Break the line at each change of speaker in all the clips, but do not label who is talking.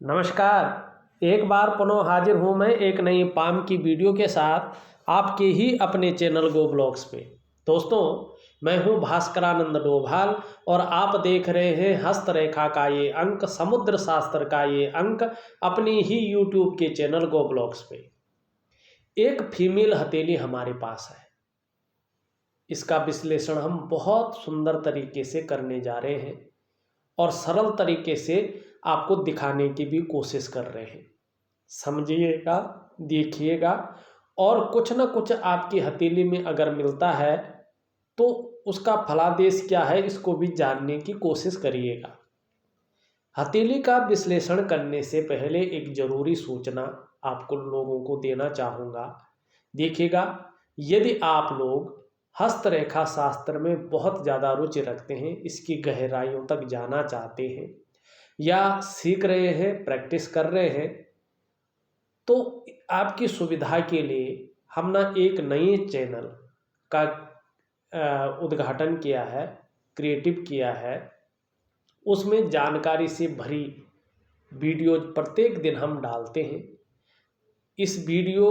नमस्कार। एक बार पुनः हाजिर हूँ मैं एक नई पाम की वीडियो के साथ आपके ही अपने चैनल गो ब्लॉग्स पे। दोस्तों, मैं हूँ भास्करानंद डोभाल और आप देख रहे हैं हस्तरेखा का ये अंक, समुद्र शास्त्र का ये अंक अपनी ही यूट्यूब के चैनल गो ब्लॉग्स पे। एक फीमेल हथेली हमारे पास है। इसका विश्लेषण हम बहुत सुंदर तरीके से करने जा रहे हैं और सरल तरीके से आपको दिखाने की भी कोशिश कर रहे हैं। समझिएगा, देखिएगा और कुछ ना कुछ आपकी हथेली में अगर मिलता है तो उसका फलादेश क्या है इसको भी जानने की कोशिश करिएगा। हथेली का विश्लेषण करने से पहले एक ज़रूरी सूचना आपको लोगों को देना चाहूँगा। देखिएगा, यदि आप लोग हस्तरेखा शास्त्र में बहुत ज़्यादा रुचि रखते हैं, इसकी गहराइयों तक जाना चाहते हैं या सीख रहे हैं, प्रैक्टिस कर रहे हैं, तो आपकी सुविधा के लिए हम ना एक नए चैनल का उद्घाटन किया है, क्रिएटिव किया है। उसमें जानकारी से भरी वीडियो प्रत्येक दिन हम डालते हैं। इस वीडियो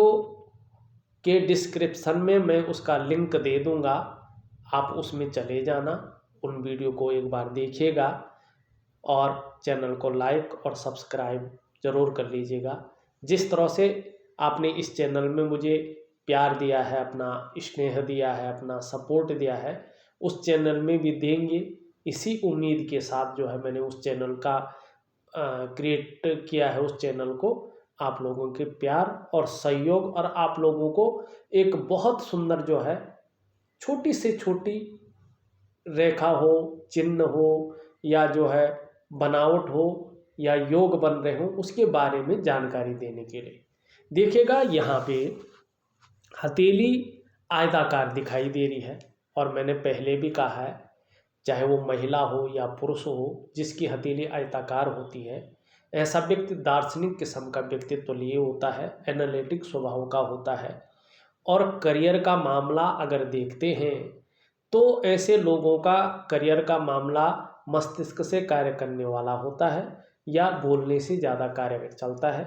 के डिस्क्रिप्शन में मैं उसका लिंक दे दूंगा, आप उसमें चले जाना, उन वीडियो को एक बार देखिएगा और चैनल को लाइक और सब्सक्राइब ज़रूर कर लीजिएगा। जिस तरह से आपने इस चैनल में मुझे प्यार दिया है, अपना स्नेह दिया है, अपना सपोर्ट दिया है, उस चैनल में भी देंगे। इसी उम्मीद के साथ जो है मैंने उस चैनल का क्रिएट किया है। उस चैनल को आप लोगों के प्यार और सहयोग और आप लोगों को एक बहुत सुंदर जो है छोटी से छोटी रेखा हो, चिन्ह हो या जो है बनावट हो या योग बन रहे हो, उसके बारे में जानकारी देने के लिए। देखिएगा, यहाँ पे हथेली आयताकार दिखाई दे रही है और मैंने पहले भी कहा है, चाहे वो महिला हो या पुरुष हो, जिसकी हथेली आयताकार होती है, ऐसा व्यक्ति दार्शनिक किस्म का व्यक्तित्व लिए होता है, एनालिटिक स्वभाव का होता है और करियर का मामला अगर देखते हैं तो ऐसे लोगों का करियर का मामला मस्तिष्क से कार्य करने वाला होता है या बोलने से ज़्यादा कार्य चलता है।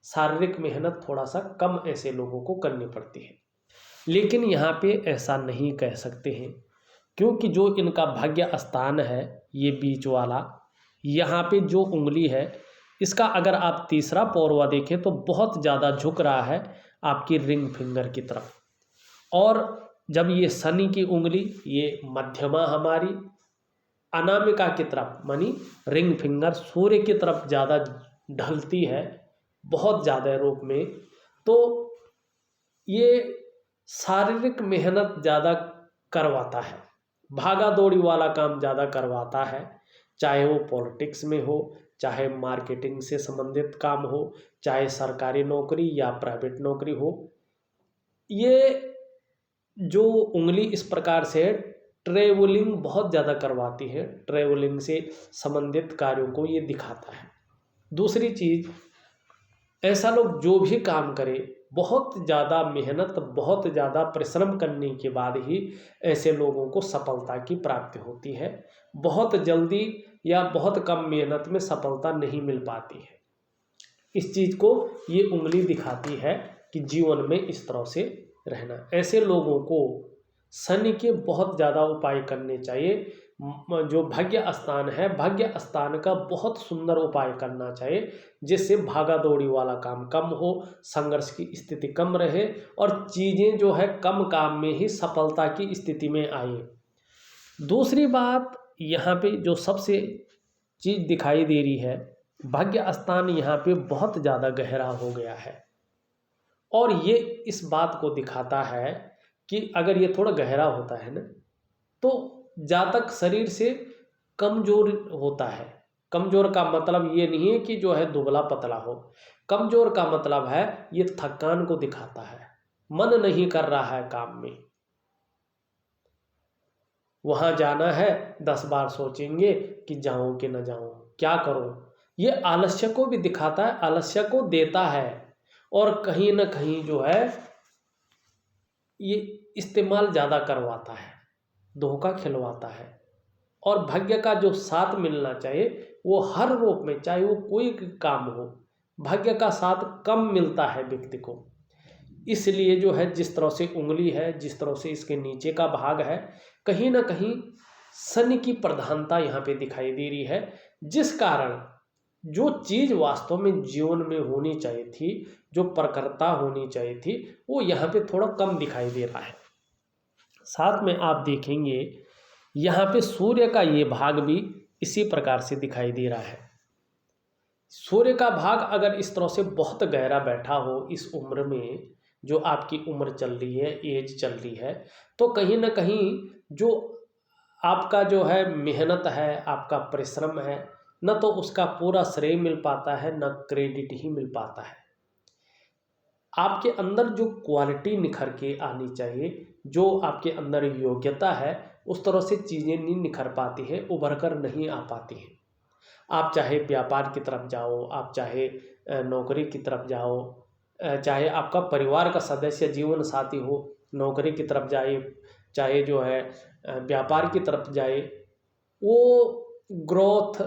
शारीरिक मेहनत थोड़ा सा कम ऐसे लोगों को करनी पड़ती है, लेकिन यहाँ पे ऐसा नहीं कह सकते हैं क्योंकि जो इनका भाग्य स्थान है, ये बीच वाला, यहाँ पे जो उंगली है, इसका अगर आप तीसरा पौरवा देखें तो बहुत ज़्यादा झुक रहा है आपकी रिंग फिंगर की तरफ। और जब ये शनि की उंगली, ये मध्यमा हमारी अनामिका की तरफ, मानी रिंग फिंगर सूर्य की तरफ ज़्यादा ढलती है बहुत ज़्यादा रूप में, तो ये शारीरिक मेहनत ज़्यादा करवाता है, भागा दौड़ी वाला काम ज़्यादा करवाता है। चाहे वो पॉलिटिक्स में हो, चाहे मार्केटिंग से संबंधित काम हो, चाहे सरकारी नौकरी या प्राइवेट नौकरी हो, ये जो उंगली इस प्रकार से ट्रेवलिंग बहुत ज़्यादा करवाती है, ट्रेवलिंग से संबंधित कार्यों को ये दिखाता है। दूसरी चीज़, ऐसा लोग जो भी काम करे, बहुत ज़्यादा मेहनत, बहुत ज़्यादा परिश्रम करने के बाद ही ऐसे लोगों को सफलता की प्राप्ति होती है। बहुत जल्दी या बहुत कम मेहनत में सफलता नहीं मिल पाती है। इस चीज़ को ये उंगली दिखाती है कि जीवन में इस तरह से रहना। ऐसे लोगों को शनि के बहुत ज़्यादा उपाय करने चाहिए। जो भाग्य स्थान है, भाग्य स्थान का बहुत सुंदर उपाय करना चाहिए, जिससे भागा दौड़ी वाला काम कम हो, संघर्ष की स्थिति कम रहे और चीज़ें जो है कम काम में ही सफलता की स्थिति में आए। दूसरी बात, यहाँ पे जो सबसे चीज़ दिखाई दे रही है, भाग्य स्थान यहाँ पे बहुत ज़्यादा गहरा हो गया है और ये इस बात को दिखाता है कि अगर ये थोड़ा गहरा होता है ना, तो जातक शरीर से कमज़ोर होता है। कमज़ोर का मतलब ये नहीं है कि जो है दुबला पतला हो, कमज़ोर का मतलब है ये थकान को दिखाता है, मन नहीं कर रहा है काम में। वहाँ जाना है 10 बार सोचेंगे कि जाऊँ कि न जाऊँ, क्या करूँ। ये आलस्य को भी दिखाता है, आलस्य को देता है और कहीं न कहीं जो है ये इस्तेमाल ज़्यादा करवाता है, धोखा खिलवाता है और भाग्य का जो साथ मिलना चाहिए वो हर रूप में, चाहे वो कोई काम हो, भाग्य का साथ कम मिलता है व्यक्ति को। इसलिए जो है जिस तरह से उंगली है, जिस तरह से इसके नीचे का भाग है, कहीं ना कहीं शनि की प्रधानता यहाँ पे दिखाई दे रही है, जिस कारण जो चीज वास्तव में जीवन में होनी चाहिए थी, जो प्रखरता होनी चाहिए थी, वो यहाँ पे थोड़ा कम दिखाई दे रहा है। साथ में आप देखेंगे यहाँ पे सूर्य का ये भाग भी इसी प्रकार से दिखाई दे रहा है। सूर्य का भाग अगर इस तरह से बहुत गहरा बैठा हो इस उम्र में, जो आपकी उम्र चल रही है, एज चल रही है, तो कहीं ना कहीं जो आपका जो है मेहनत है, आपका परिश्रम है, न तो उसका पूरा श्रेय मिल पाता है, न क्रेडिट ही मिल पाता है। आपके अंदर जो क्वालिटी निखर के आनी चाहिए, जो आपके अंदर योग्यता है, उस तरह से चीज़ें नहीं निखर पाती हैं, उभर कर नहीं आ पाती हैं। आप चाहे व्यापार की तरफ जाओ, आप चाहे नौकरी की तरफ जाओ, चाहे आपका परिवार का सदस्य जीवन साथी हो नौकरी की तरफ जाए, चाहे जो है व्यापार की तरफ जाए, वो ग्रोथ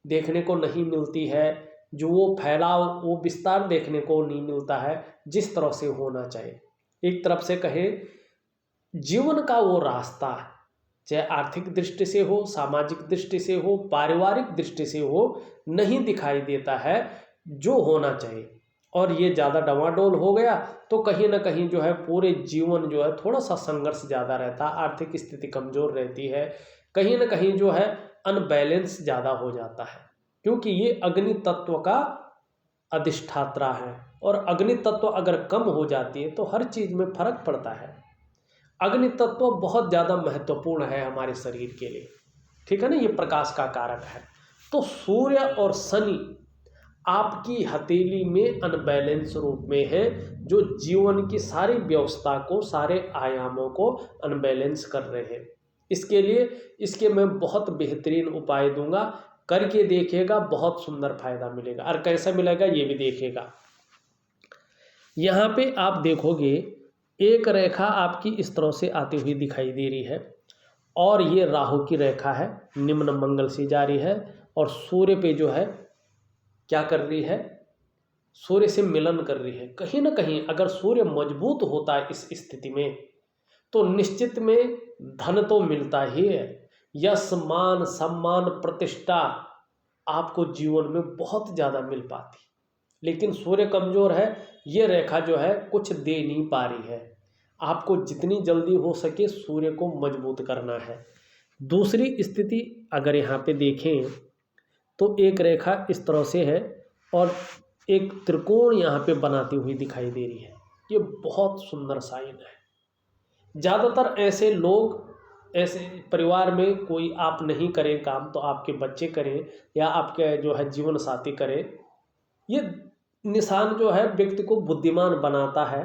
देखने को नहीं मिलती है, जो वो फैलाव, वो विस्तार देखने को नहीं मिलता है जिस तरह से होना चाहिए। एक तरफ से कहें, जीवन का वो रास्ता, चाहे आर्थिक दृष्टि से हो, सामाजिक दृष्टि से हो, पारिवारिक दृष्टि से हो, नहीं दिखाई देता है जो होना चाहिए। और ये ज़्यादा डवाडोल हो गया तो कहीं ना कहीं जो है पूरे जीवन जो है थोड़ा सा संघर्ष ज़्यादा रहता है, आर्थिक स्थिति कमज़ोर रहती है, कहीं ना कहीं जो है अनबैलेंस ज़्यादा हो जाता है, क्योंकि ये अग्नि तत्व का अधिष्ठात्रा है। और अग्नि तत्व अगर कम हो जाती है तो हर चीज़ में फर्क पड़ता है। अग्नि तत्व बहुत ज़्यादा महत्वपूर्ण है हमारे शरीर के लिए, ठीक है ना, ये प्रकाश का कारक है। तो सूर्य और शनि आपकी हथेली में अनबैलेंस रूप में है, जो जीवन की सारी व्यवस्था को, सारे आयामों को अनबैलेंस कर रहे हैं। इसके लिए इसके मैं बहुत बेहतरीन उपाय दूंगा, करके देखिएगा, बहुत सुंदर फायदा मिलेगा। और कैसा मिलेगा ये भी देखिएगा। यहाँ पे आप देखोगे एक रेखा आपकी इस तरह से आती हुई दिखाई दे रही है, और ये राहु की रेखा है, निम्न मंगल से जा रही है, और सूर्य पे जो है क्या कर रही है, सूर्य से मिलन कर रही है। कहीं ना कहीं अगर सूर्य मजबूत होता है इस स्थिति में, तो निश्चित में धन तो मिलता ही है, यश, मान, सम्मान, प्रतिष्ठा आपको जीवन में बहुत ज़्यादा मिल पाती। लेकिन सूर्य कमज़ोर है, ये रेखा जो है कुछ दे नहीं पा रही है। आपको जितनी जल्दी हो सके सूर्य को मजबूत करना है। दूसरी स्थिति अगर यहाँ पे देखें तो एक रेखा इस तरह से है और एक त्रिकोण यहाँ पे बनाती हुई दिखाई दे रही है। ये बहुत सुंदर साइन है। ज़्यादातर ऐसे लोग, ऐसे परिवार में कोई आप नहीं करें काम तो आपके बच्चे करें या आपके जो है जीवन साथी करें, ये निशान जो है व्यक्ति को बुद्धिमान बनाता है।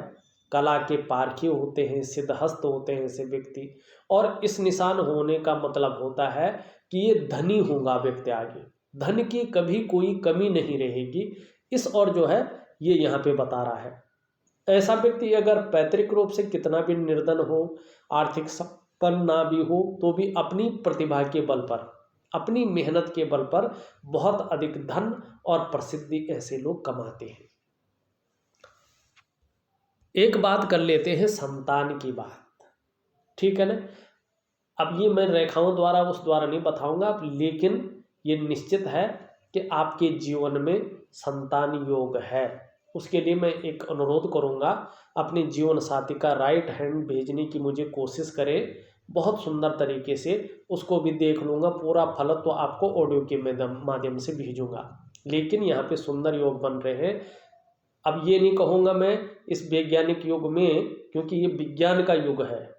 कला के पारखी होते हैं, सिद्धहस्त होते हैं ऐसे व्यक्ति, और इस निशान होने का मतलब होता है कि ये धनी होगा व्यक्ति आगे, धन की कभी कोई कमी नहीं रहेगी। इस और जो है ये यहाँ पे बता रहा है। ऐसा व्यक्ति अगर पैतृक रूप से कितना भी निर्धन हो, आर्थिक संपन्न ना भी हो, तो भी अपनी प्रतिभा के बल पर, अपनी मेहनत के बल पर बहुत अधिक धन और प्रसिद्धि ऐसे लोग कमाते हैं। एक बात कर लेते हैं संतान की बात, ठीक है ना। अब ये मैं रेखाओं द्वारा उस द्वारा नहीं बताऊंगा, लेकिन ये निश्चित है कि आपके जीवन में संतान योग है। उसके लिए मैं एक अनुरोध करूंगा, अपने जीवन साथी का राइट हैंड भेजने की मुझे कोशिश करें, बहुत सुंदर तरीके से उसको भी देख लूँगा। पूरा फल तो आपको ऑडियो के माध्यम से भेजूंगा। लेकिन यहाँ पे सुंदर योग बन रहे हैं। अब ये नहीं कहूँगा मैं इस वैज्ञानिक युग में, क्योंकि ये विज्ञान का युग है।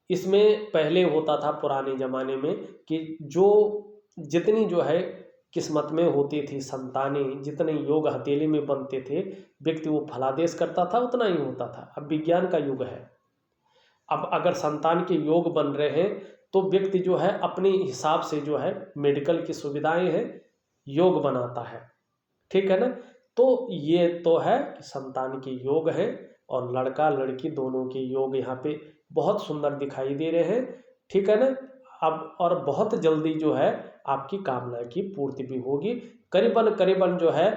इसमें पहले होता था पुराने ज़माने में कि जो जितनी जो है किस्मत में होती थी संतानें, जितने योग हथेली में बनते थे, व्यक्ति वो फलादेश करता था, उतना ही होता था। अब विज्ञान का युग है। अब अगर संतान के योग बन रहे हैं तो व्यक्ति जो है अपने हिसाब से जो है मेडिकल की सुविधाएं हैं, योग बनाता है, ठीक है ना। तो ये तो है कि संतान के योग हैं, और लड़का लड़की दोनों के योग यहाँ पे बहुत सुंदर दिखाई दे रहे हैं, ठीक है ना। अब और बहुत जल्दी जो है आपकी कामना की पूर्ति भी होगी। करीबन करीबन जो है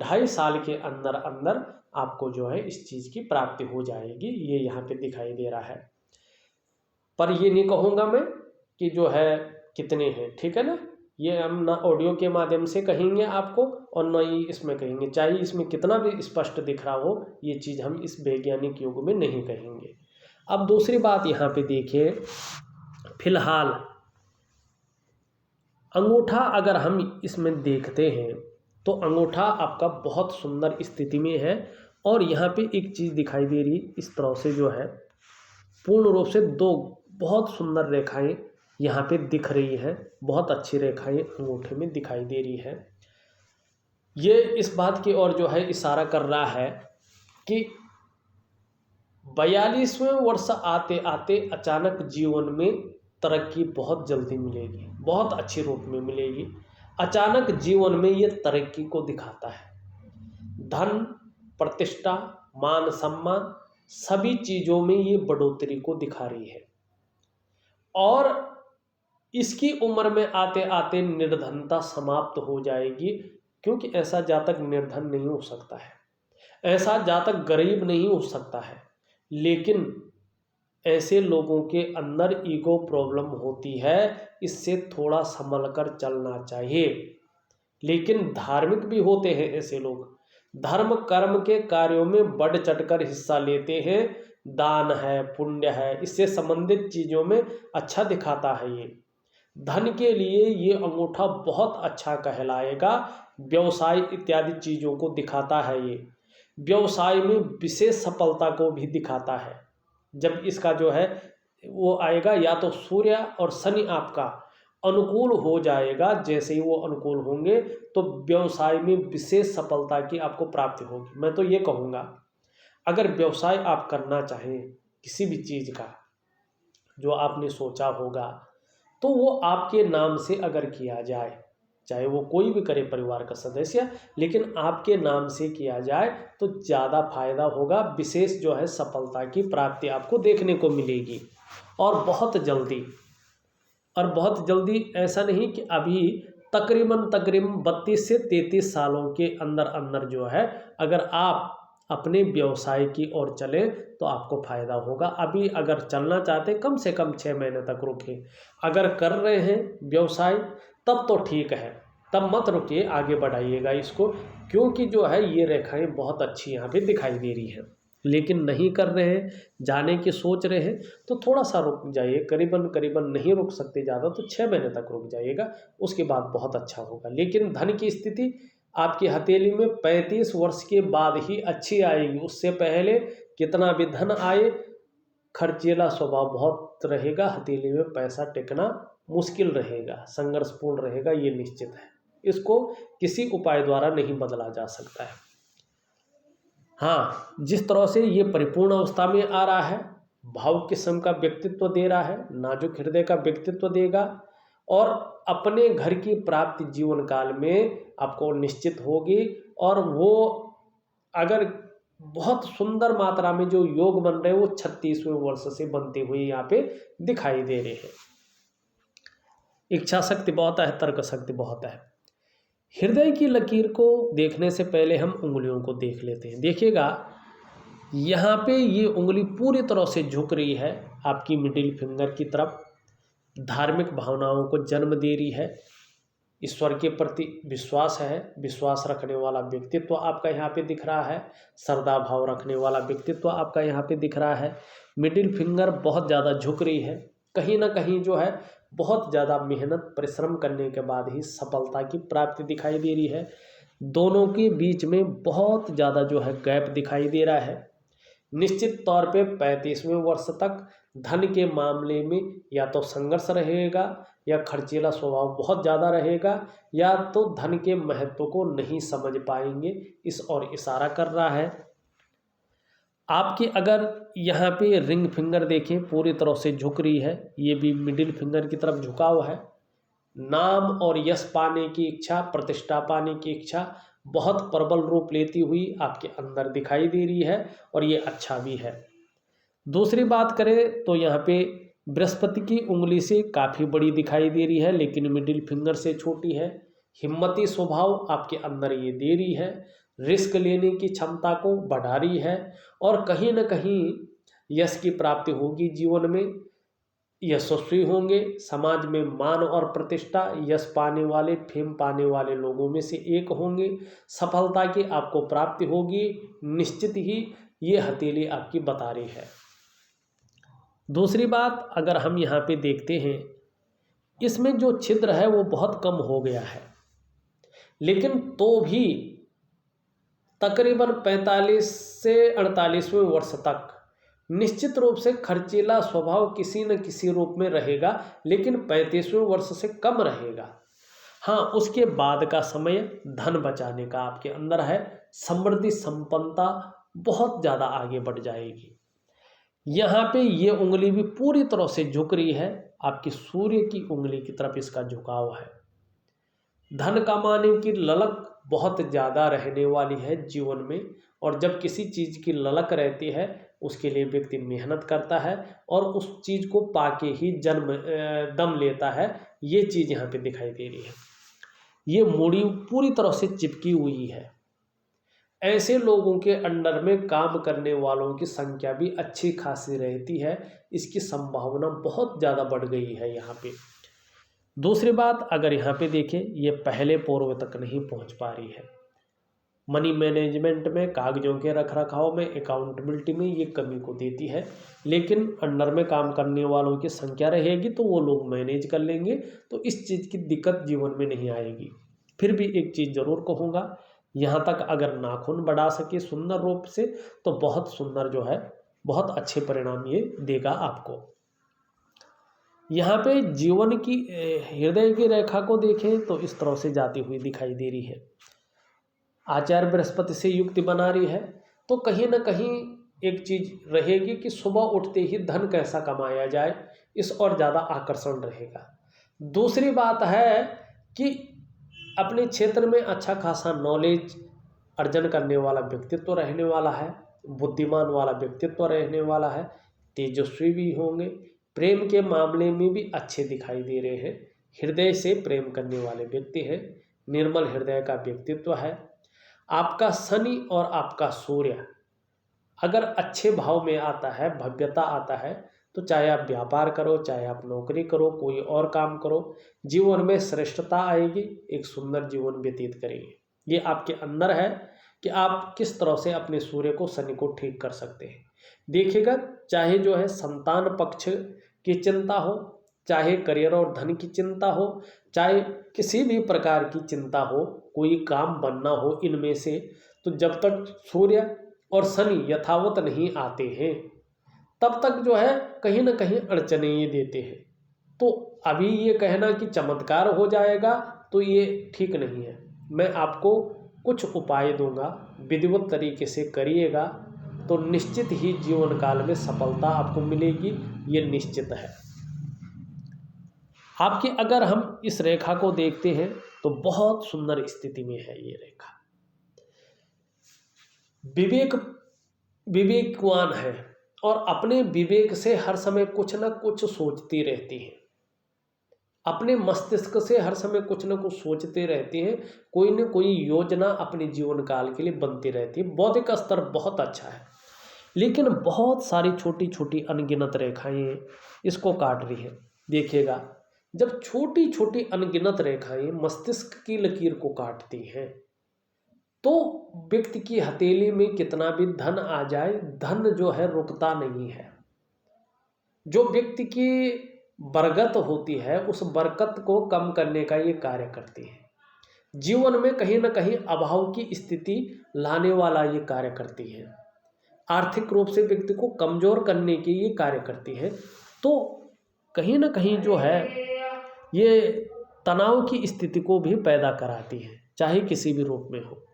2.5 साल के अंदर अंदर आपको जो है इस चीज़ की प्राप्ति हो जाएगी, ये यहाँ पे दिखाई दे रहा है। पर ये नहीं कहूँगा मैं कि जो है कितने हैं, ठीक है ना, ये हम ना ऑडियो के माध्यम से कहेंगे आपको और ना ही इसमें कहेंगे, चाहे इसमें कितना भी स्पष्ट दिख रहा हो, ये चीज़ हम इस वैज्ञानिक युग में नहीं कहेंगे। अब दूसरी बात यहाँ पे देखिए, फिलहाल अंगूठा अगर हम इसमें देखते हैं तो अंगूठा आपका बहुत सुंदर स्थिति में है। और यहाँ पे एक चीज़ दिखाई दे रही, इस तरह से जो है पूर्ण रूप से 2 बहुत सुंदर रेखाएं यहाँ पे दिख रही हैं, बहुत अच्छी रेखाएं अंगूठे में दिखाई दे रही है। ये इस बात की ओर जो है इशारा कर रहा है कि 42वें वर्ष आते आते अचानक जीवन में तरक्की बहुत जल्दी मिलेगी, बहुत अच्छे रूप में मिलेगी। अचानक जीवन में ये तरक्की को दिखाता है। धन, प्रतिष्ठा, मान सम्मान सभी चीज़ों में ये बढ़ोतरी को दिखा रही है। और इसकी उम्र में आते आते निर्धनता समाप्त हो जाएगी, क्योंकि ऐसा जातक निर्धन नहीं हो सकता है, ऐसा जातक गरीब नहीं हो सकता है। लेकिन ऐसे लोगों के अंदर ईगो प्रॉब्लम होती है, इससे थोड़ा संभल कर चलना चाहिए। लेकिन धार्मिक भी होते हैं ऐसे लोग, धर्म कर्म के कार्यों में बढ़ चढ़कर हिस्सा लेते हैं, दान है, पुण्य है, इससे संबंधित चीज़ों में अच्छा दिखाता है। ये धन के लिए ये अंगूठा बहुत अच्छा कहलाएगा। व्यवसाय इत्यादि चीज़ों को दिखाता है। ये व्यवसाय में विशेष सफलता को भी दिखाता है। जब इसका जो है वो आएगा, या तो सूर्य और शनि आपका अनुकूल हो जाएगा, जैसे ही वो अनुकूल होंगे तो व्यवसाय में विशेष सफलता की आपको प्राप्ति होगी। मैं तो ये कहूँगा, अगर व्यवसाय आप करना चाहें किसी भी चीज़ का जो आपने सोचा होगा, तो वो आपके नाम से अगर किया जाए, चाहे वो कोई भी करे परिवार का सदस्य, लेकिन आपके नाम से किया जाए तो ज़्यादा फायदा होगा। विशेष जो है सफलता की प्राप्ति आपको देखने को मिलेगी, और बहुत जल्दी। और बहुत जल्दी ऐसा नहीं कि अभी तकरीबन 32 से 33 सालों के अंदर अंदर जो है अगर आप अपने व्यवसाय की ओर चलें तो आपको फ़ायदा होगा। अभी अगर चलना चाहते कम से कम 6 महीने तक रुकें। अगर कर रहे हैं व्यवसाय तब तो ठीक है, तब मत रुकिए, आगे बढ़ाइएगा इसको, क्योंकि जो है ये रेखाएं बहुत अच्छी यहाँ पे दिखाई दे रही हैं। लेकिन नहीं कर रहे हैं, जाने की सोच रहे हैं, तो थोड़ा सा रुक जाइए। करीबन नहीं रुक सकते ज़्यादा, तो 6 महीने तक रुक जाइएगा, उसके बाद बहुत अच्छा होगा। लेकिन धन की स्थिति आपकी हथेली में 35 वर्ष के बाद ही अच्छी आएगी। उससे पहले कितना भी धन आए, खर्चीला स्वभाव बहुत रहेगा, हथेली में पैसा टिकना मुश्किल रहेगा, संघर्षपूर्ण रहेगा, ये निश्चित है। इसको किसी उपाय द्वारा नहीं बदला जा सकता है। हाँ, जिस तरह से ये परिपूर्ण अवस्था में आ रहा है, भावुक किस्म का व्यक्तित्व दे रहा है, नाजुक हृदय का व्यक्तित्व देगा, और अपने घर की प्राप्ति जीवन काल में आपको निश्चित होगी। और वो अगर बहुत सुंदर मात्रा में जो योग बन रहे हैं वो 36वें वर्ष से बनते हुए यहाँ पे दिखाई दे रहे हैं। इच्छा शक्ति बहुत है, तर्क शक्ति बहुत है। हृदय की लकीर को देखने से पहले हम उंगलियों को देख लेते हैं। देखिएगा यहाँ पे ये उंगली पूरी तरह से झुक रही है आपकी मिडिल फिंगर की तरफ, धार्मिक भावनाओं को जन्म दे रही है, ईश्वर के प्रति विश्वास है, विश्वास रखने वाला व्यक्तित्व आपका यहाँ पे दिख रहा है, श्रद्धा भाव रखने वाला व्यक्तित्व आपका यहाँ पे दिख रहा है। मिडिल फिंगर बहुत ज़्यादा झुक रही है, कहीं ना कहीं जो है बहुत ज़्यादा मेहनत परिश्रम करने के बाद ही सफलता की प्राप्ति दिखाई दे रही है। दोनों के बीच में बहुत ज़्यादा जो है गैप दिखाई दे रहा है। निश्चित तौर पे 35वें वर्ष तक धन के मामले में या तो संघर्ष रहेगा, या खर्चीला स्वभाव बहुत ज़्यादा रहेगा, या तो धन के महत्व को नहीं समझ पाएंगे, इस ओर इशारा कर रहा है। आपकी अगर यहाँ पे रिंग फिंगर देखें पूरी तरह से झुक रही है, ये भी मिडिल फिंगर की तरफ झुका हुआ है। नाम और यश पाने की इच्छा, प्रतिष्ठा पाने की इच्छा बहुत प्रबल रूप लेती हुई आपके अंदर दिखाई दे रही है, और ये अच्छा भी है। दूसरी बात करें तो यहाँ पे बृहस्पति की उंगली से काफ़ी बड़ी दिखाई दे रही है, लेकिन मिडिल फिंगर से छोटी है। हिम्मती स्वभाव आपके अंदर ये दे रही है, रिस्क लेने की क्षमता को बढ़ा रही है, और कहीं ना कहीं यश की प्राप्ति होगी। जीवन में यशस्वी होंगे, समाज में मान और प्रतिष्ठा, यश पाने वाले, फेम पाने वाले लोगों में से एक होंगे। सफलता की आपको प्राप्ति होगी, निश्चित ही ये हथेली आपकी बता रही है। दूसरी बात, अगर हम यहाँ पे देखते हैं, इसमें जो छिद्र है वो बहुत कम हो गया है, लेकिन तो भी तकरीबन 45 से 48वें वर्ष तक निश्चित रूप से खर्चीला स्वभाव किसी न किसी रूप में रहेगा, लेकिन 35वें वर्ष से कम रहेगा। हाँ, उसके बाद का समय धन बचाने का आपके अंदर है, समृद्धि संपन्नता बहुत ज़्यादा आगे बढ़ जाएगी। यहाँ पे ये उंगली भी पूरी तरह से झुक रही है, आपकी सूर्य की उंगली की तरफ इसका झुकाव है। धन कमाने की ललक बहुत ज़्यादा रहने वाली है जीवन में, और जब किसी चीज़ की ललक रहती है उसके लिए व्यक्ति मेहनत करता है और उस चीज़ को पाके ही दम लेता है। ये चीज़ यहाँ पे दिखाई दे रही है। ये मूड़ी पूरी तरह से चिपकी हुई है। ऐसे लोगों के अंडर में काम करने वालों की संख्या भी अच्छी खासी रहती है, इसकी संभावना बहुत ज़्यादा बढ़ गई है यहाँ पे। दूसरी बात, अगर यहाँ पे देखें, ये पहले पूर्व तक नहीं पहुँच पा रही है। मनी मैनेजमेंट में, कागजों के रख रखाव में, अकाउंटेबिलिटी में ये कमी को देती है, लेकिन अंडर में काम करने वालों की संख्या रहेगी तो वो लोग मैनेज कर लेंगे, तो इस चीज़ की दिक्कत जीवन में नहीं आएगी। फिर भी एक चीज़ ज़रूर कहूँगा, यहाँ तक अगर नाखून बढ़ा सके सुंदर रूप से तो बहुत सुंदर जो है, बहुत अच्छे परिणाम ये देगा आपको। यहाँ पे जीवन की हृदय की रेखा को देखें तो इस तरह से जाती हुई दिखाई दे रही है। आचार्य बृहस्पति से युक्ति बना रही है, तो कहीं ना कहीं एक चीज़ रहेगी कि सुबह उठते ही धन कैसा कमाया जाए, इस और ज़्यादा आकर्षण रहेगा। दूसरी बात है कि अपने क्षेत्र में अच्छा खासा नॉलेज अर्जन करने वाला व्यक्तित्व रहने वाला है, बुद्धिमान वाला व्यक्तित्व रहने वाला है, तेजस्वी भी होंगे। प्रेम के मामले में भी अच्छे दिखाई दे रहे हैं, हृदय से प्रेम करने वाले व्यक्ति हैं, निर्मल हृदय का व्यक्तित्व है। आपका शनि और आपका सूर्य अगर अच्छे भाव में आता है, भव्यता आता है, तो चाहे आप व्यापार करो, चाहे आप नौकरी करो, कोई और काम करो, जीवन में श्रेष्ठता आएगी, एक सुंदर जीवन व्यतीत करेंगे। ये आपके अंदर है कि आप किस तरह से अपने सूर्य को, शनि को ठीक कर सकते हैं। देखिएगा, चाहे जो है संतान पक्ष की चिंता हो, चाहे करियर और धन की चिंता हो, चाहे किसी भी प्रकार की चिंता हो, कोई काम बनना हो, इनमें से तो जब तक सूर्य और शनि यथावत नहीं आते हैं तब तक जो है कहीं ना कहीं अड़चने ये देते हैं। तो अभी ये कहना कि चमत्कार हो जाएगा तो ये ठीक नहीं है। मैं आपको कुछ उपाय दूंगा, विधिवत तरीके से करिएगा तो निश्चित ही जीवन काल में सफलता आपको मिलेगी, ये निश्चित है। आपकी अगर हम इस रेखा को देखते हैं तो बहुत सुंदर स्थिति में है ये रेखा। विवेकवान है और अपने विवेक से हर समय कुछ न कुछ सोचती रहती है, अपने मस्तिष्क से हर समय कुछ न कुछ सोचते रहते हैं, कोई न कोई योजना अपने जीवन काल के लिए बनती रहती है। बौद्धिक स्तर बहुत अच्छा है, लेकिन बहुत सारी छोटी छोटी अनगिनत रेखाएं इसको काट रही है। देखिएगा, जब छोटी छोटी अनगिनत रेखाएं मस्तिष्क की लकीर को काटती हैं तो व्यक्ति की हथेली में कितना भी धन आ जाए, धन जो है रुकता नहीं है। जो व्यक्ति की बरकत होती है उस बरकत को कम करने का ये कार्य करती है। जीवन में कहीं ना कहीं अभाव की स्थिति लाने वाला ये कार्य करती है, आर्थिक रूप से व्यक्ति को कमजोर करने की ये कार्य करती है। तो कहीं ना कहीं जो है ये तनाव की स्थिति को भी पैदा कराती है, चाहे किसी भी रूप में हो।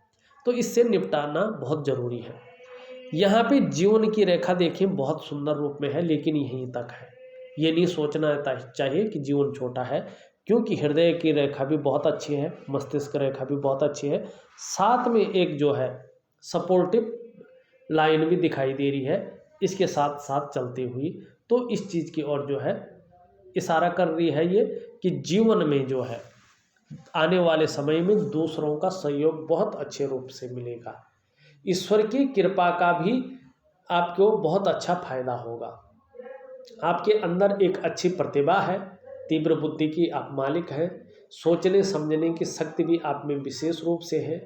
तो इससे निपटाना बहुत ज़रूरी है। यहाँ पे जीवन की रेखा देखें, बहुत सुंदर रूप में है, लेकिन यहीं तक है। ये नहीं सोचना चाहिए कि जीवन छोटा है, क्योंकि हृदय की रेखा भी बहुत अच्छी है, मस्तिष्क रेखा भी बहुत अच्छी है, साथ में एक जो है सपोर्टिव लाइन भी दिखाई दे रही है। इसके साथ साथ चलती हुई तो इस चीज़ की ओर जो है इशारा कर रही है ये कि जीवन में जो है आने वाले समय में दूसरों का सहयोग बहुत अच्छे रूप से मिलेगा। ईश्वर की कृपा का भी आपको बहुत अच्छा फायदा होगा। आपके अंदर एक अच्छी प्रतिभा है, तीव्र बुद्धि की आप मालिक हैं, सोचने समझने की शक्ति भी आप में विशेष रूप से है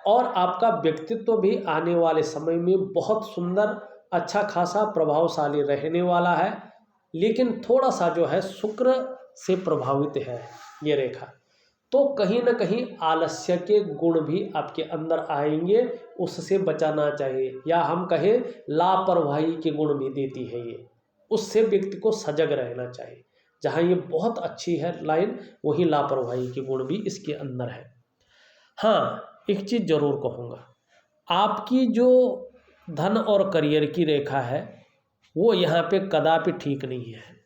और आपका व्यक्तित्व भी आने वाले समय में बहुत सुंदर, अच्छा खासा प्रभावशाली रहने वाला है। लेकिन थोड़ा सा जो है शुक्र से प्रभावित है ये रेखा, तो कहीं ना कहीं आलस्य के गुण भी आपके अंदर आएंगे, उससे बचाना चाहिए, या हम कहें लापरवाही के गुण भी देती है ये, उससे व्यक्ति को सजग रहना चाहिए। जहाँ ये बहुत अच्छी है लाइन, वहीं लापरवाही के गुण भी इसके अंदर है। हाँ, एक चीज़ जरूर कहूँगा, आपकी जो धन और करियर की रेखा है वो यहाँ पे कदापि ठीक नहीं है।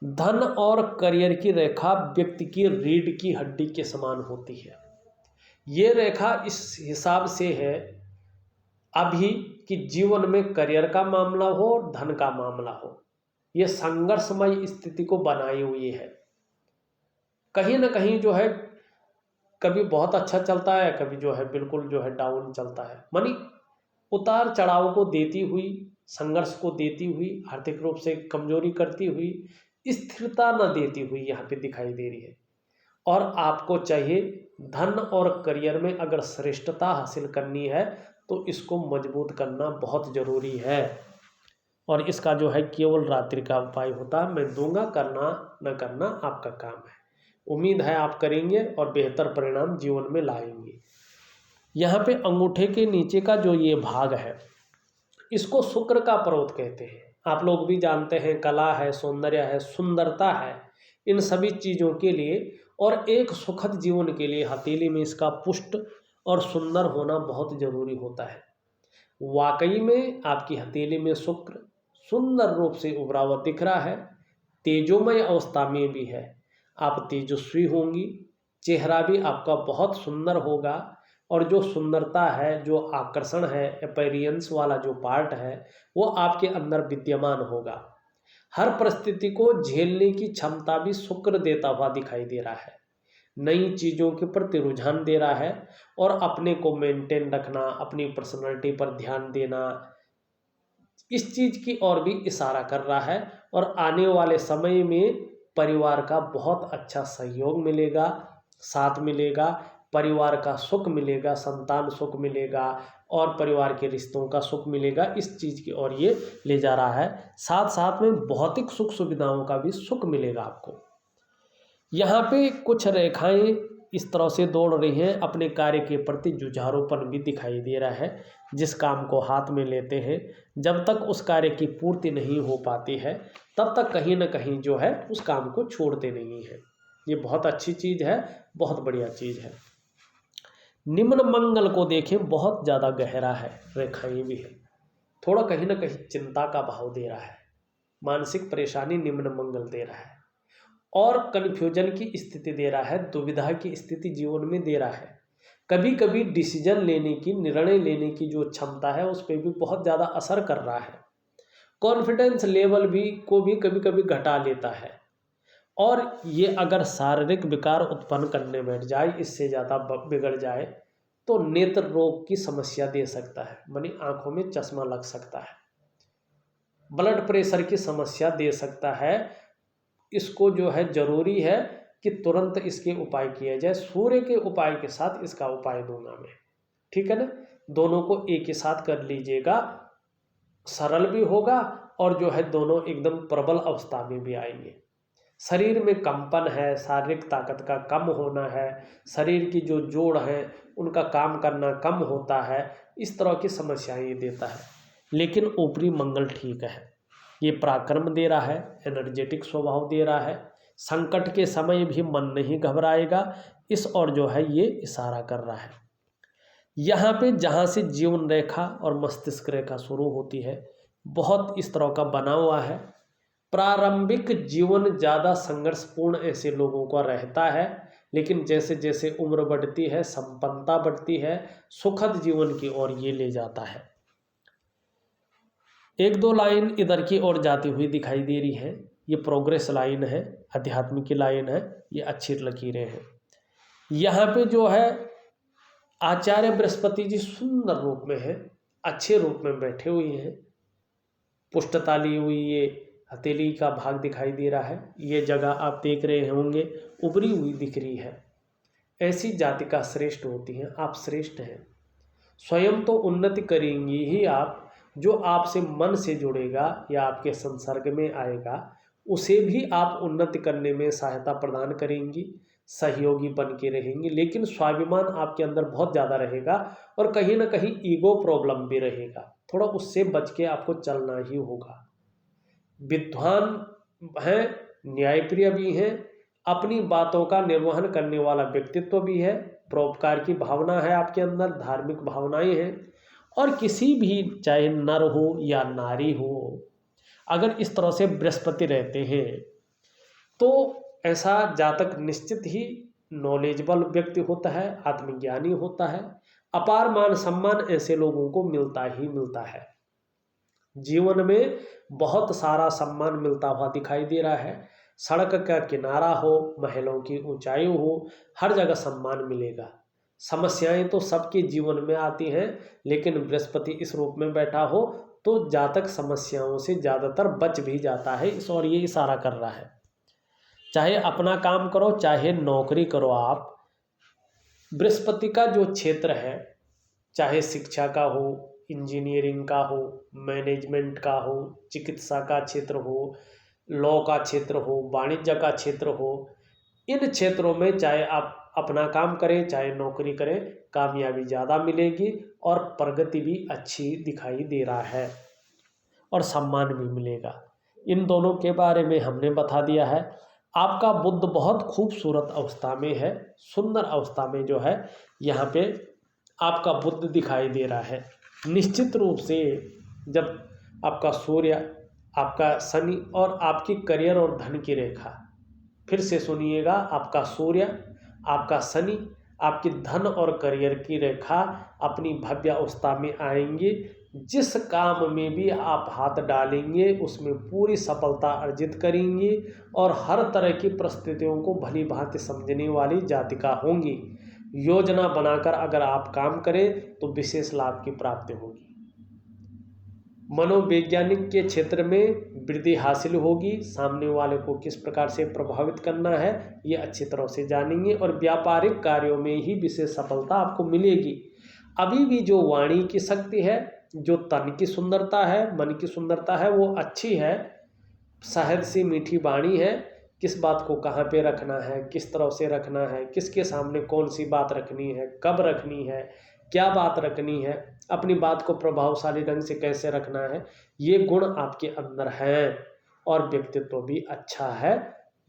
धन और करियर की रेखा व्यक्ति की रीढ़ की हड्डी के समान होती है। ये रेखा इस हिसाब से है अभी कि जीवन में करियर का मामला हो और धन का मामला हो, ये संघर्षमय स्थिति को बनाई हुई है। कहीं ना कहीं जो है कभी बहुत अच्छा चलता है, कभी जो है बिल्कुल जो है डाउन चलता है, मानी उतार चढ़ाव को देती हुई, संघर्ष को देती हुई, आर्थिक रूप से कमजोरी करती हुई, स्थिरता न देती हुई यहाँ पे दिखाई दे रही है। और आपको चाहिए धन और करियर में अगर श्रेष्ठता हासिल करनी है तो इसको मजबूत करना बहुत ज़रूरी है। और इसका जो है केवल रात्रि का उपाय होता है, मैं दूंगा, करना न करना आपका काम है। उम्मीद है आप करेंगे और बेहतर परिणाम जीवन में लाएंगे। यहाँ पे अंगूठे के नीचे का जो ये भाग है इसको शुक्र का पर्वत कहते हैं। आप लोग भी जानते हैं, कला है, सौंदर्य है, सुंदरता है, इन सभी चीज़ों के लिए और एक सुखद जीवन के लिए हथेली में इसका पुष्ट और सुंदर होना बहुत जरूरी होता है। वाकई में आपकी हथेली में शुक्र सुंदर रूप से उभरा हुआ दिख रहा है, तेजोमय अवस्था में भी है। आप तेजस्वी होंगी, चेहरा भी आपका बहुत सुंदर होगा और जो सुंदरता है, जो आकर्षण है, अपीयरेंस वाला जो पार्ट है वो आपके अंदर विद्यमान होगा। हर परिस्थिति को झेलने की क्षमता भी शुक्र देता हुआ दिखाई दे रहा है। नई चीज़ों के प्रति रुझान दे रहा है और अपने को मेंटेन रखना, अपनी पर्सनालिटी पर ध्यान देना, इस चीज़ की ओर भी इशारा कर रहा है। और आने वाले समय में परिवार का बहुत अच्छा सहयोग मिलेगा, साथ मिलेगा, परिवार का सुख मिलेगा, संतान सुख मिलेगा और परिवार के रिश्तों का सुख मिलेगा। इस चीज़ की ओर ये ले जा रहा है। साथ साथ में भौतिक सुख सुविधाओं का भी सुख मिलेगा आपको। यहाँ पे कुछ रेखाएं इस तरह से दौड़ रही हैं, अपने कार्य के प्रति जुझारूपन भी दिखाई दे रहा है। जिस काम को हाथ में लेते हैं, जब तक उस कार्य की पूर्ति नहीं हो पाती है तब तक कहीं ना कहीं जो है उस काम को छोड़ते नहीं हैं। ये बहुत अच्छी चीज़ है, बहुत बढ़िया चीज़ है। निम्न मंगल को देखें, बहुत ज़्यादा गहरा है, रेखाएं भी है, थोड़ा कहीं ना कहीं चिंता का भाव दे रहा है, मानसिक परेशानी निम्न मंगल दे रहा है और कन्फ्यूजन की स्थिति दे रहा है, दुविधा की स्थिति जीवन में दे रहा है। कभी कभी डिसीजन लेने की, निर्णय लेने की जो क्षमता है उस पर भी बहुत ज़्यादा असर कर रहा है। कॉन्फिडेंस लेवल भी कभी कभी घटा लेता है और ये अगर शारीरिक विकार उत्पन्न करने बैठ जाए, इससे ज़्यादा बिगड़ जाए तो नेत्र रोग की समस्या दे सकता है, मानी आंखों में चश्मा लग सकता है, ब्लड प्रेशर की समस्या दे सकता है। इसको जो है जरूरी है कि तुरंत इसके उपाय किया जाए। सूर्य के उपाय के साथ इसका उपाय दूंगा मैं, ठीक है ना। दोनों को एक ही साथ कर लीजिएगा, सरल भी होगा और जो है दोनों एकदम प्रबल अवस्था में भी आएंगे। शरीर में कंपन है, शारीरिक ताकत का कम होना है, शरीर की जो जोड़ है उनका काम करना कम होता है, इस तरह की समस्याएं ये देता है। लेकिन ऊपरी मंगल ठीक है, ये पराक्रम दे रहा है, एनर्जेटिक स्वभाव दे रहा है, संकट के समय भी मन नहीं घबराएगा, इस और जो है ये इशारा कर रहा है। यहाँ पे जहाँ से जीवन रेखा और मस्तिष्क रेखा शुरू होती है, बहुत इस तरह का बना हुआ है। प्रारंभिक जीवन ज़्यादा संघर्षपूर्ण ऐसे लोगों का रहता है, लेकिन जैसे जैसे उम्र बढ़ती है, संपन्नता बढ़ती है, सुखद जीवन की ओर ये ले जाता है। एक दो लाइन इधर की ओर जाती हुई दिखाई दे रही है, ये प्रोग्रेस लाइन है, अध्यात्म की लाइन है, ये अच्छी लकीरें हैं। यहाँ पे जो है आचार्य बृहस्पति जी सुंदर रूप में है, अच्छे रूप में बैठे हुए हैं। पुष्टता ली हुई ये हथेली का भाग दिखाई दे रहा है, ये जगह आप देख रहे होंगे उभरी हुई दिख रही है। ऐसी जातिका श्रेष्ठ होती हैं, आप श्रेष्ठ हैं। स्वयं तो उन्नति करेंगी ही आप, जो आपसे मन से जुड़ेगा या आपके संसर्ग में आएगा उसे भी आप उन्नति करने में सहायता प्रदान करेंगी, सहयोगी बन के रहेंगी। लेकिन स्वाभिमान आपके अंदर बहुत ज़्यादा रहेगा और कहीं ना कहीं ईगो प्रॉब्लम भी रहेगा, थोड़ा उससे बच के आपको चलना ही होगा। विद्वान हैं, न्यायप्रिय भी हैं, अपनी बातों का निर्वहन करने वाला व्यक्तित्व भी है, परोपकार की भावना है आपके अंदर, धार्मिक भावनाएं हैं। और किसी भी चाहे नर हो या नारी हो, अगर इस तरह से बृहस्पति रहते हैं तो ऐसा जातक निश्चित ही नॉलेजेबल व्यक्ति होता है, आत्मज्ञानी होता है। अपार मान सम्मान ऐसे लोगों को मिलता ही मिलता है। जीवन में बहुत सारा सम्मान मिलता हुआ दिखाई दे रहा है। सड़क का किनारा हो, महलों की ऊंचाई हो, हर जगह सम्मान मिलेगा। समस्याएं तो सबके जीवन में आती हैं, लेकिन बृहस्पति इस रूप में बैठा हो तो जातक समस्याओं से ज़्यादातर बच भी जाता है। इस और ये इशारा कर रहा है, चाहे अपना काम करो चाहे नौकरी करो आप, बृहस्पति का जो क्षेत्र है, चाहे शिक्षा का हो, इंजीनियरिंग का हो, मैनेजमेंट का हो, चिकित्सा का क्षेत्र हो, लॉ का क्षेत्र हो, वाणिज्य का क्षेत्र हो, इन क्षेत्रों में चाहे आप अपना काम करें चाहे नौकरी करें, कामयाबी ज़्यादा मिलेगी और प्रगति भी अच्छी दिखाई दे रहा है और सम्मान भी मिलेगा। इन दोनों के बारे में हमने बता दिया है। आपका बुध बहुत खूबसूरत अवस्था में है, सुंदर अवस्था में जो है यहाँ पे आपका बुध दिखाई दे रहा है। निश्चित रूप से जब आपका सूर्य, आपका शनि और आपकी करियर और धन की रेखा, फिर से सुनिएगा, आपका सूर्य, आपका शनि, आपकी धन और करियर की रेखा अपनी भव्य अवस्था में आएंगे। जिस काम में भी आप हाथ डालेंगे उसमें पूरी सफलता अर्जित करेंगी और हर तरह की परिस्थितियों को भली भांति समझने वाली जातिका होंगी। योजना बनाकर अगर आप काम करें तो विशेष लाभ की प्राप्ति होगी। मनोवैज्ञानिक के क्षेत्र में वृद्धि हासिल होगी। सामने वाले को किस प्रकार से प्रभावित करना है ये अच्छी तरह से जानेंगे और व्यापारिक कार्यों में ही विशेष सफलता आपको मिलेगी। अभी भी जो वाणी की शक्ति है, जो तन की सुंदरता है, मन की सुंदरता है, वो अच्छी है। शहद सी मीठी वाणी है, किस बात को कहाँ पे रखना है, किस तरह से रखना है, किसके सामने कौन सी बात रखनी है, कब रखनी है, क्या बात रखनी है, अपनी बात को प्रभावशाली ढंग से कैसे रखना है, ये गुण आपके अंदर हैं और व्यक्तित्व भी अच्छा है।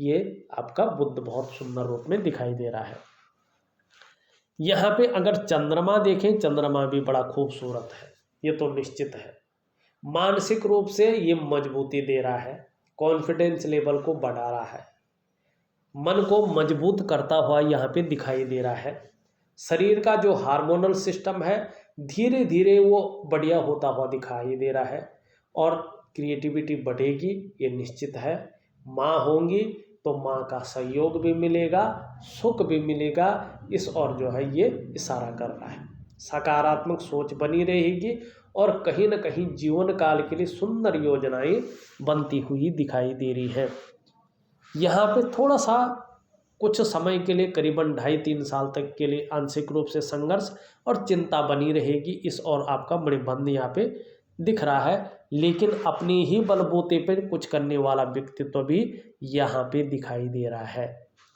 ये आपका बुध बहुत सुंदर रूप में दिखाई दे रहा है। यहाँ पे अगर चंद्रमा देखें, चंद्रमा भी बड़ा खूबसूरत है, ये तो निश्चित है। मानसिक रूप से ये मजबूती दे रहा है, कॉन्फिडेंस लेवल को बढ़ा रहा है, मन को मजबूत करता हुआ यहाँ पे दिखाई दे रहा है। शरीर का जो हार्मोनल सिस्टम है धीरे धीरे वो बढ़िया होता हुआ दिखाई दे रहा है और क्रिएटिविटी बढ़ेगी, ये निश्चित है। माँ होंगी तो माँ का सहयोग भी मिलेगा, सुख भी मिलेगा, इस और जो है ये इशारा कर रहा है। सकारात्मक सोच बनी रहेगी और कहीं ना कहीं जीवन काल के लिए सुंदर योजनाएं बनती हुई दिखाई दे रही है। यहाँ पे थोड़ा सा कुछ समय के लिए करीबन 2.5-3 साल तक के लिए आंशिक रूप से संघर्ष और चिंता बनी रहेगी, इस और आपका मणिबंध यहाँ पे दिख रहा है। लेकिन अपने ही बलबूते पर कुछ करने वाला व्यक्तित्व भी यहाँ पे दिखाई दे रहा है।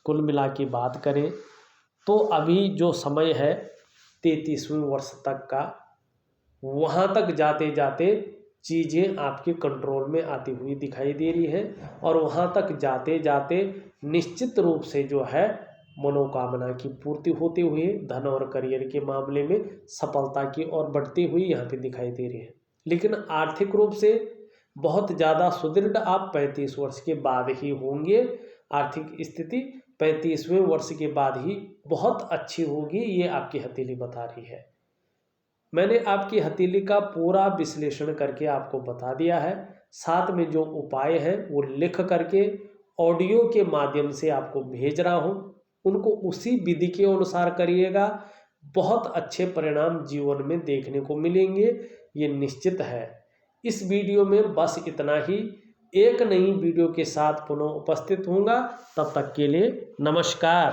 कुल मिला के बात करें तो अभी जो समय है 33वें वर्ष तक का, वहाँ तक जाते जाते चीज़ें आपके कंट्रोल में आती हुई दिखाई दे रही है और वहाँ तक जाते जाते निश्चित रूप से जो है मनोकामना की पूर्ति होती हुई धन और करियर के मामले में सफलता की ओर बढ़ती हुई यहाँ पे दिखाई दे रही है। लेकिन आर्थिक रूप से बहुत ज़्यादा सुदृढ़ आप 35 वर्ष के बाद ही होंगे। आर्थिक स्थिति 35वें वर्ष के बाद ही बहुत अच्छी होगी, ये आपकी हथेली बता रही है। मैंने आपकी हथेली का पूरा विश्लेषण करके आपको बता दिया है। साथ में जो उपाय हैं वो लिख करके ऑडियो के माध्यम से आपको भेज रहा हूँ, उनको उसी विधि के अनुसार करिएगा। बहुत अच्छे परिणाम जीवन में देखने को मिलेंगे, ये निश्चित है। इस वीडियो में बस इतना ही। एक नई वीडियो के साथ पुनः उपस्थित होऊंगा, तब तक के लिए नमस्कार।